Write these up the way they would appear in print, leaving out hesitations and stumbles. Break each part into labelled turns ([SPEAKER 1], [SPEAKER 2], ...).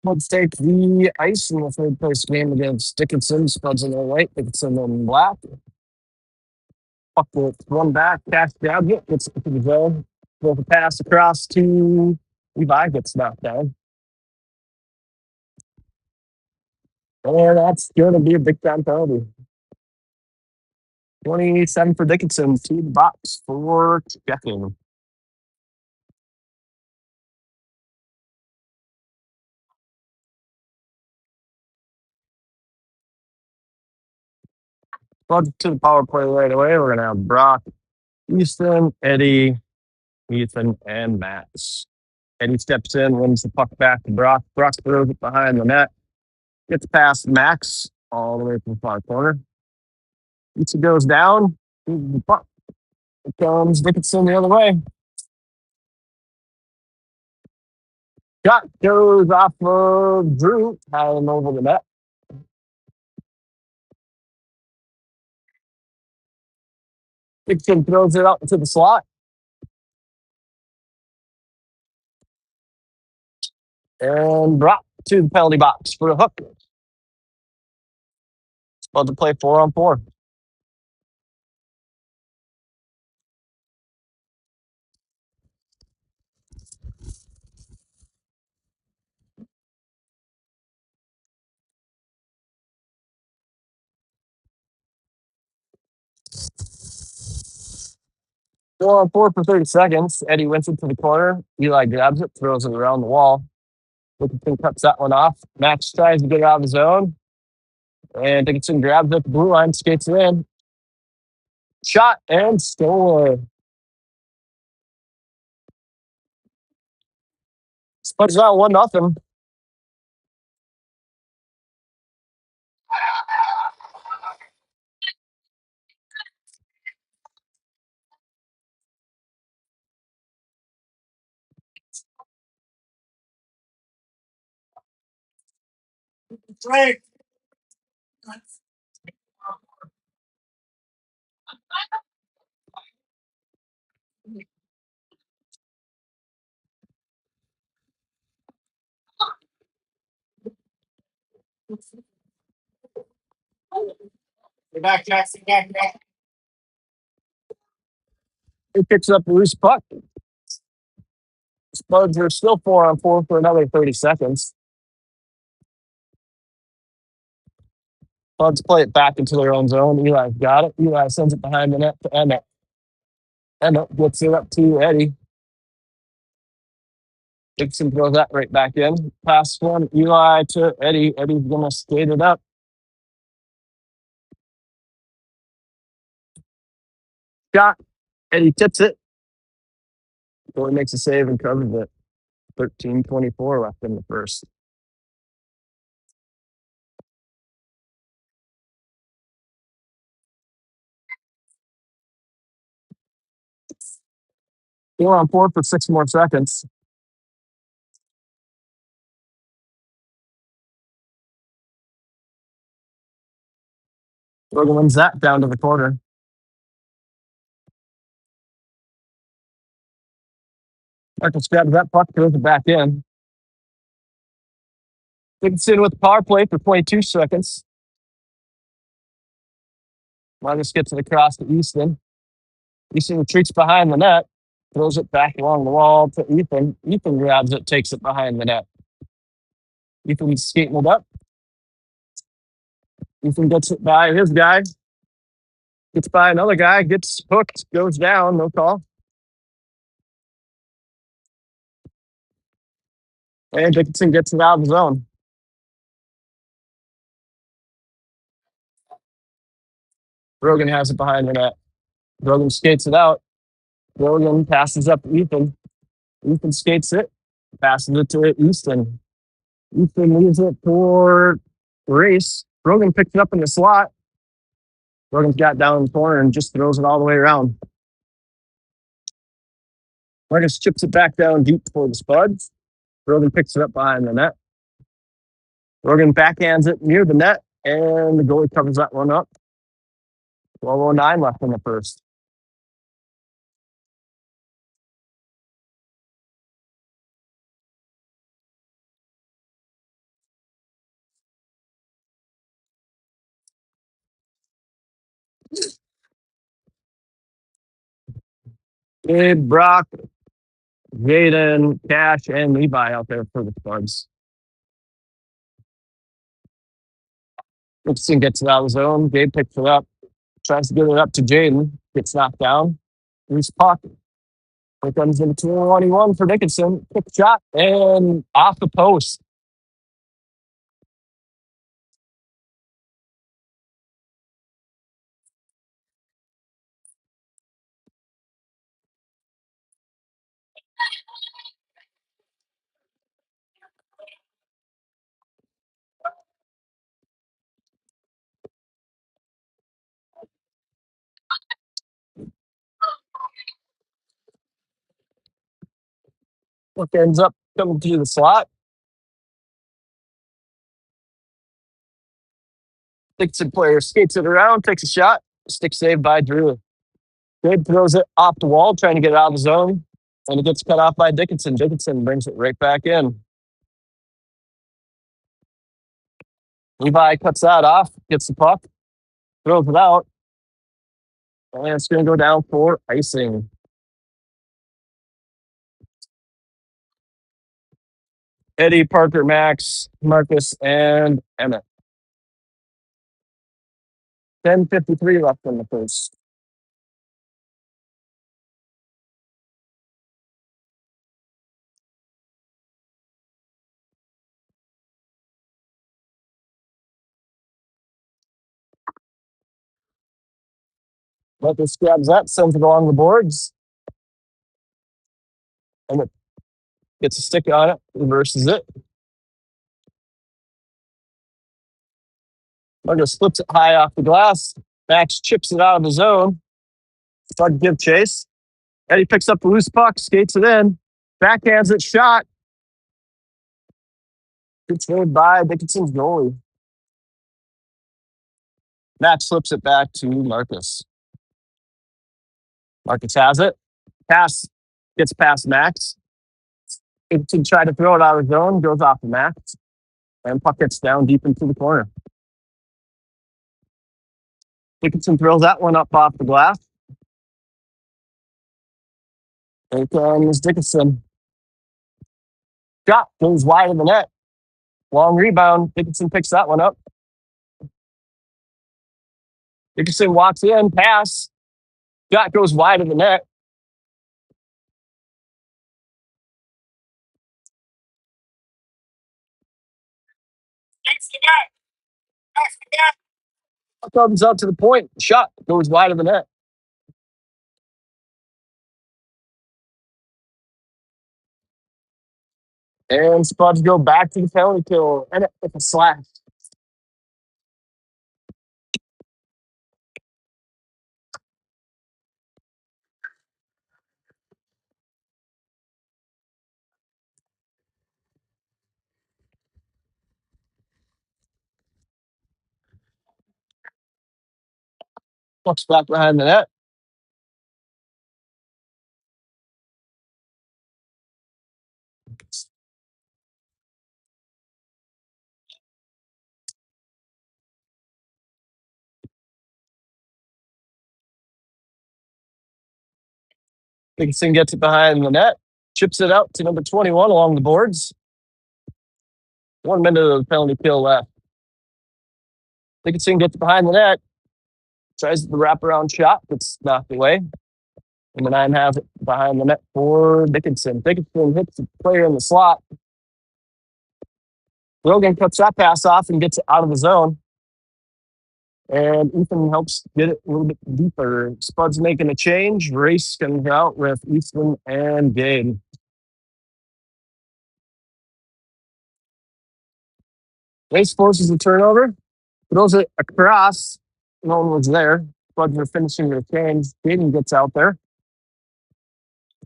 [SPEAKER 1] Let's take the ice in the third place game against Dickinson. Spuds in the white, Dickinson in black. Puck with one back, cash grabs it, gets it to the zone. Throws a pass across to Levi, gets knocked down. And that's going to be a big time penalty. 27 for Dickinson, to the box for checking. Spuds to the power play right away. We're going to have Brock, Easton, Eddie, Ethan, and Max. Eddie steps in, wins the puck back to Brock. Brock throws it behind the net. Gets past Max all the way from the far corner. Pizza goes down. The puck. Here comes Dickinson the other way. Shot goes off of Drew, him over the net. Dickinson throws it out into the slot. And Brock to the penalty box for a hook. About to play 4-on-4. 4-on-4 for 30 seconds. Eddie wins it to the corner. Eli grabs it, throws it around the wall. Dickinson cuts that one off. Max tries to get it out of the zone. And Dickinson grabs it at the blue line, skates it in. Shot and score. Spuds out 1-0. He picks up the loose puck. Spuds are still 4-on-4 for another 30 seconds. Spuds play it back into their own zone. Eli's got it. Eli sends it behind the net to Emmett. Emmett gets it up to Eddie. Dixon throws that right back in. Pass one, Eli to Eddie. Eddie's going to skate it up. Shot. Eddie tips it. Boy makes a save and covers it. 13:24 left in the first. Four on four for 6 more seconds. Logan wins that down to the corner. Marcus grabs that puck, throws it back in. Dickinson with the power play for 22 seconds. Marcus gets it across to Easton. Easton retreats behind the net, throws it back along the wall to Ethan. Ethan grabs it, takes it behind the net. Ethan's skating it up. Ethan gets it by his guy. Gets by another guy, gets hooked, goes down, no call. And Dickinson gets it out of the zone. Rogan has it behind the net. Rogan skates it out. Rogan passes up to Ethan. Ethan skates it, passes it to Easton. Easton leaves it for Race. Rogan picks it up in the slot. Rogan's got down in the corner and just throws it all the way around. Marcus chips it back down deep for the Spuds. Rogan picks it up behind the net. Rogan backhands it near the net, and the goalie covers that one up. 12:09 left in the first. Gabe, Brock, Jaden, Cash, and Levi out there for the Spuds. Dickinson gets it out of the zone. Gabe picks it up, tries to get it up to Jaden, gets knocked down. Loose puck. Here comes into 21 for Dickinson. Quick shot and off the post. Puck ends up coming through the slot. Dickinson player skates it around, takes a shot. Stick saved by Drew. Gabe throws it off the wall, trying to get it out of the zone, and it gets cut off by Dickinson. Dickinson brings it right back in. Levi cuts that off, gets the puck, throws it out, and it's going to go down for icing. Eddie, Parker, Max, Marcus, and Emmett. 10:53 left in the first. Marcus grabs that, sends it along the boards, and it gets a stick on it, reverses it. Marcus flips it high off the glass. Max chips it out of the zone. Start to give chase. Eddie picks up the loose puck, skates it in, backhands it, shot. It's made by Dickinson's goalie. Max flips it back to Marcus. Marcus has it. Pass gets past Max. Dickinson tried to throw it out of the zone, goes off the Max, and puck gets down deep into the corner. Dickinson throws that one up off the glass. Here comes Dickinson. Shot goes wide of the net. Long rebound. Dickinson picks that one up. Dickinson walks in, pass. Shot goes wide of the net. Puck comes out to the point. Shot goes wide of the net. And Spuds go back to the penalty kill. And it's a slash. Puck's back behind the net. Dickinson gets it behind the net. Chips it out to number 21 along the boards. 1 minute of the penalty kill left. Dickinson gets behind the net. Tries the wraparound shot. Gets knocked away. And the 9 has it behind the net for Dickinson. Dickinson hits the player in the slot. Logan cuts that pass off and gets it out of the zone. And Ethan helps get it a little bit deeper. Spud's making a change. Race comes out with Ethan and Gabe. Race forces a turnover. Throws it across. No one was there. Spuds are finishing their change. Gabe gets out there.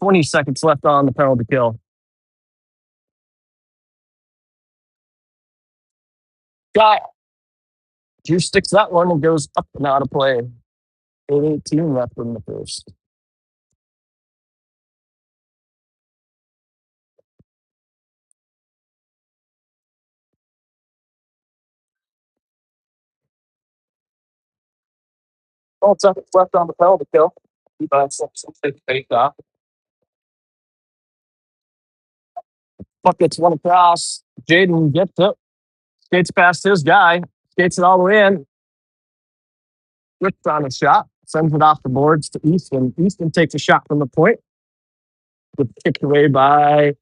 [SPEAKER 1] 20 seconds left on the penalty kill. Got Drew sticks that one and goes up and out of play. 8:18 left in the first. Well, seconds left on the penalty kill. Levi slips and takes face off. Puck gets one across. Jaden gets it. Skates past his guy. Skates it all the way in. Rips on a shot. Sends it off the boards to Easton. Easton takes a shot from the point. Gets kicked away by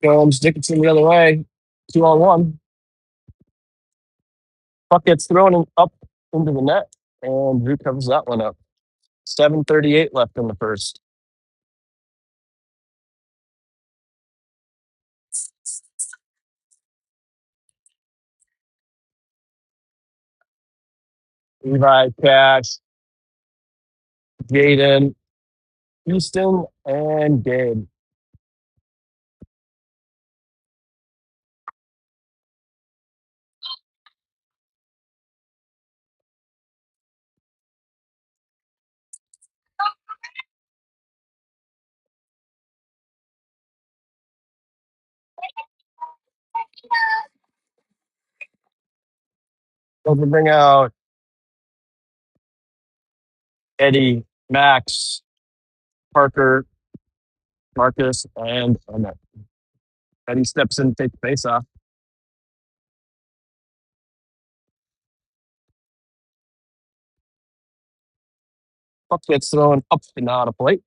[SPEAKER 1] Combs. Dickinson the other way. 2-on-1. Puck gets up into the net. And Drew covers that one up. 7:38 left in the first. Levi, Cash, Jaden, Houston, and Gabe. So to bring out Eddie, Max, Parker, Marcus, and Emmett. Eddie steps in, takes the face off. Puck gets thrown up and out of plate.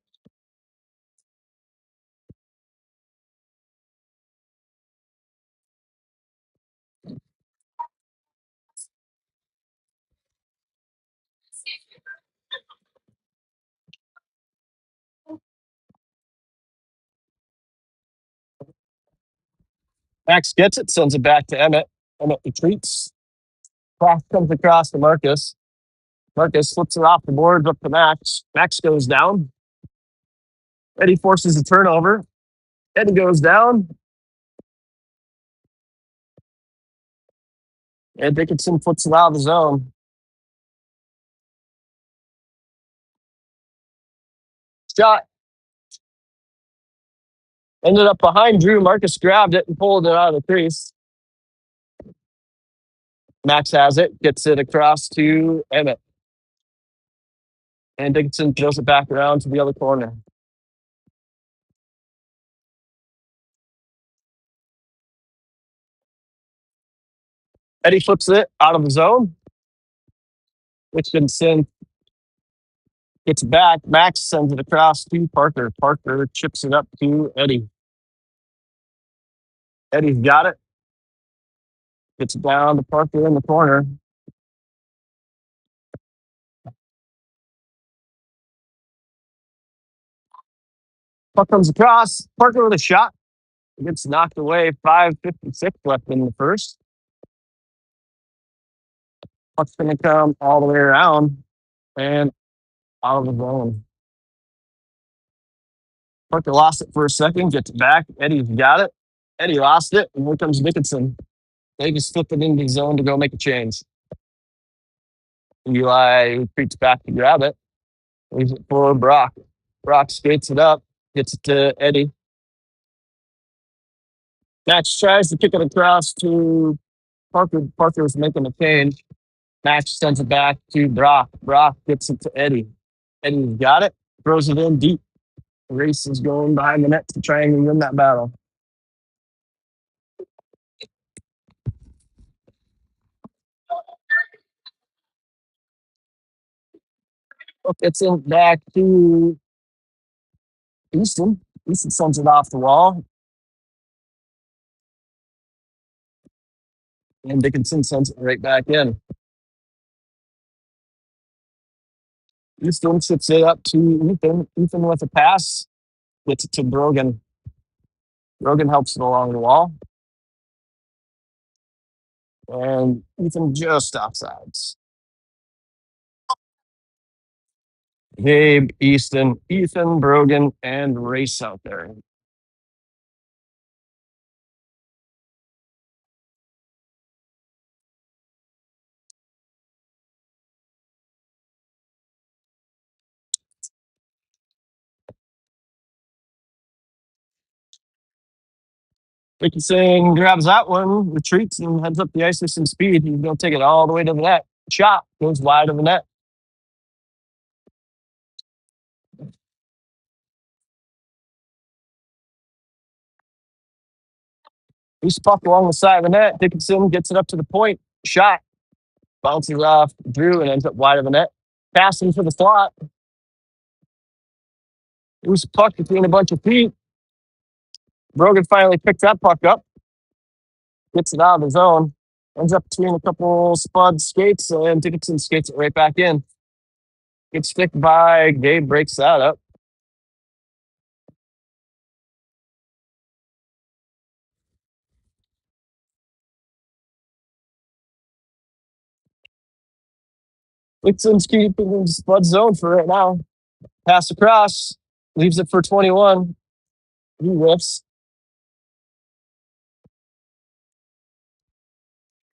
[SPEAKER 1] Max gets it, sends it back to Emmett. Emmett retreats. Cross comes across to Marcus. Marcus flips it off the boards up to Max. Max goes down. Eddie forces a turnover. Eddie goes down. And Dickinson flips it out of the zone. Shot ended up behind Drew. Marcus grabbed it and pulled it out of the crease. Max has it, gets it across to Emmett. And Dickinson throws it back around to the other corner. Eddie flips it out of the zone. Dickinson gets back. Max sends it across to Parker. Parker chips it up to Eddie. Eddie's got it. Gets it down to Parker in the corner. Puck comes across. Parker with a shot. It gets knocked away. 5:56 left in the first. Puck's going to come all the way around and out of the zone. Parker lost it for a second, gets it back. Eddie's got it. Eddie lost it, and here comes Dickinson. They just flip it into the zone to go make a change. Eli retreats back to grab it. Leaves it for Brock. Brock skates it up, gets it to Eddie. Max tries to kick it across to Parker. Parker's making a change. Max sends it back to Brock. Brock gets it to Eddie. Eddie's got it, throws it in deep. The race is going behind the net to try and win that battle. Gets it back to Easton. Easton sends it off the wall. And Dickinson sends it right back in. Easton ships it up to Ethan. Ethan with a pass. Gets it to Brogan. Brogan helps it along the wall. And Ethan just offsides. Gabe, Easton, Ethan, Brogan, and Race out there. Dickinson grabs that one, retreats, and heads up the ice with some speed. He's going to take it all the way to the net. Shot goes wide of the net. Loose puck along the side of the net. Dickinson gets it up to the point. Shot bounces off Drew and ends up wide of the net. Passing for the slot. Loose puck between a bunch of feet. Brogan finally picks that puck up, gets it out of the zone, ends up between a couple Spud skates, and Dickinson skates it right back in. Gets sticked by Gabe, breaks that up. Dickinson's keeping the Spud zone for right now. Pass across, leaves it for 21. He whiffs.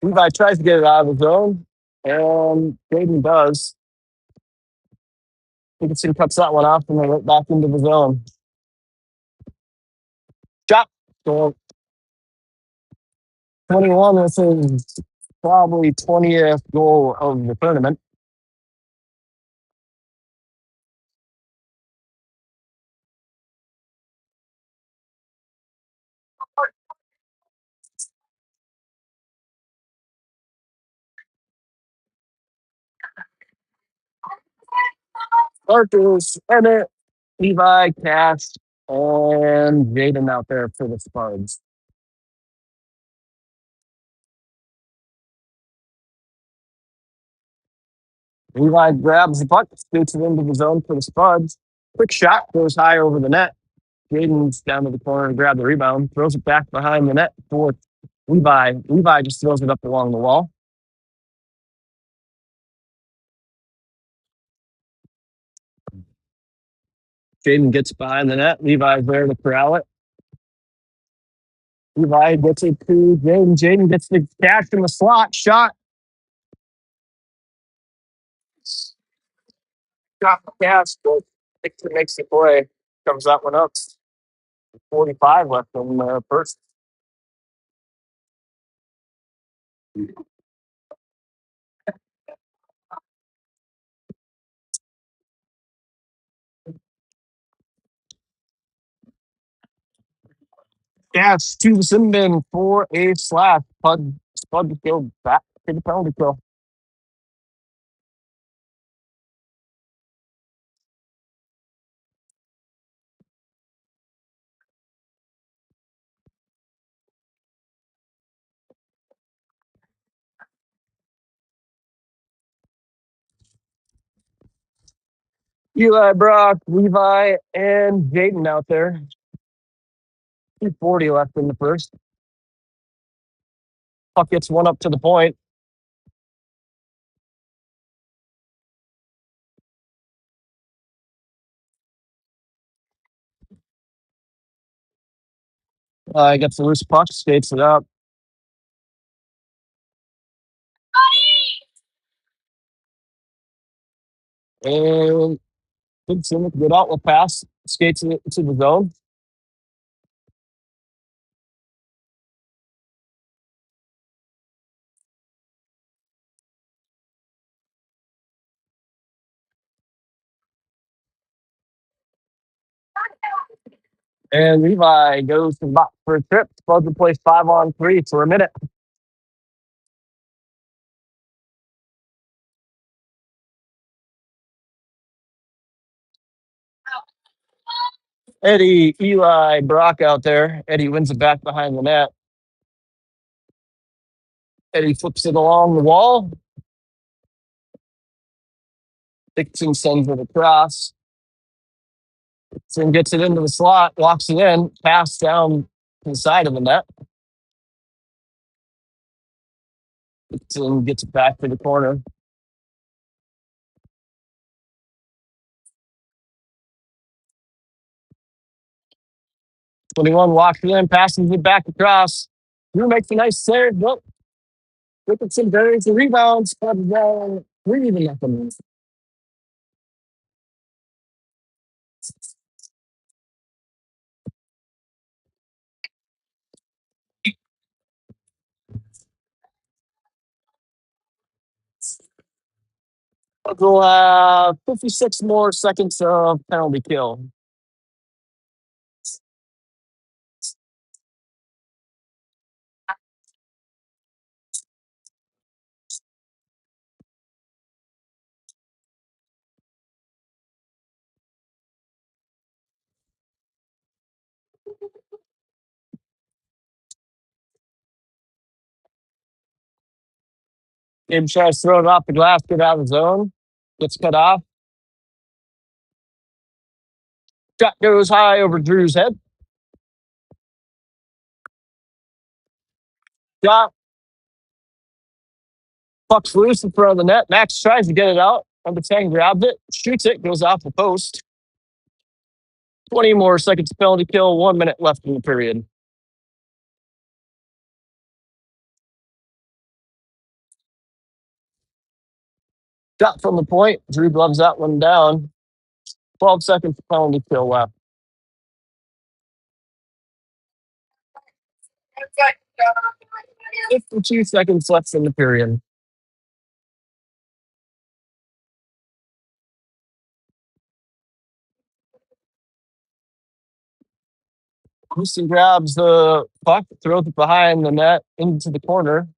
[SPEAKER 1] Levi tries to get it out of the zone, and Braden does. Dickinson cuts that one off and then right back into the zone. Shot. So 21 with his probably 20th goal of the tournament. Arcus, Emmett, Levi, Cash, and Jaden out there for the Spuds. Levi grabs the puck, scoots it into the zone for the Spuds. Quick shot goes high over the net. Jaden's down to the corner to grab the rebound, throws it back behind the net for Levi. Levi just throws it up along the wall. Jaden gets behind the net. Levi's there to corral it. Levi gets it to Jaden. Jaden gets the cash in the slot. Shot. Shot the cash. Dixon makes the play. Comes that one up. 45 left in the first. Cash to Simbin for a slash. Spud to go back to the penalty kill. Eli, Brock, Levi, and Jaden out there. 2:40 left in the first. Puck gets one up to the point. Gets the loose puck, skates it up. And Dickinson with a good outlet pass, skates it to the zone. And Levi goes to the box for a trip. Supposed to play 5-on-3 for a minute. Eddie, Eli, Brock out there. Eddie wins it back behind the net. Eddie flips it along the wall. Dickinson sends it across. Dickinson gets it into the slot, walks it in, pass down to the side of the net. Dickinson gets it back to the corner. 21 walks it in, passes it back across. Drew makes a nice save. Nope. Dickinson buries the rebound. Spud down 3-0. We'll have 56 more seconds of penalty kill. Gabe tries to throw it off the glass, get out of the zone. Gets cut off. Shot goes high over Drew's head. Shot. Puck's loose in front of the net. Max tries to get it out. Number 10 grabs it, shoots it, goes off the post. 20 more seconds penalty kill, 1 minute left in the period. Shot from the point. Drew gloves that one down. 12 seconds penalty kill left. 52 seconds left in the period. Houston grabs the puck, throws it behind the net into the corner.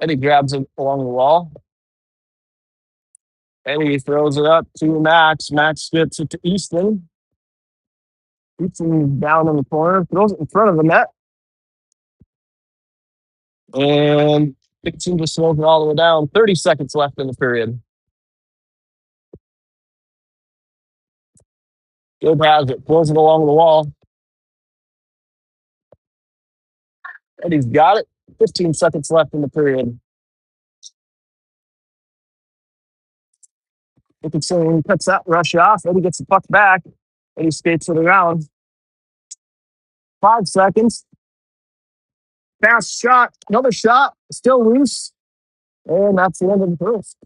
[SPEAKER 1] Eddie grabs it along the wall. Eddie throws it up to Max. Max gets it to Easton. Easton down in the corner, throws it in front of the net. And Dickinson just slows it all the way down. 30 seconds left in the period. Gabe has it, pulls it along the wall. Eddie's got it. 15 seconds left in the period. Dickinson cuts that rush off. Eddie gets the puck back. Eddie skates to the ground. 5 seconds. Fast shot. Another shot. Still loose. And that's the end of the first.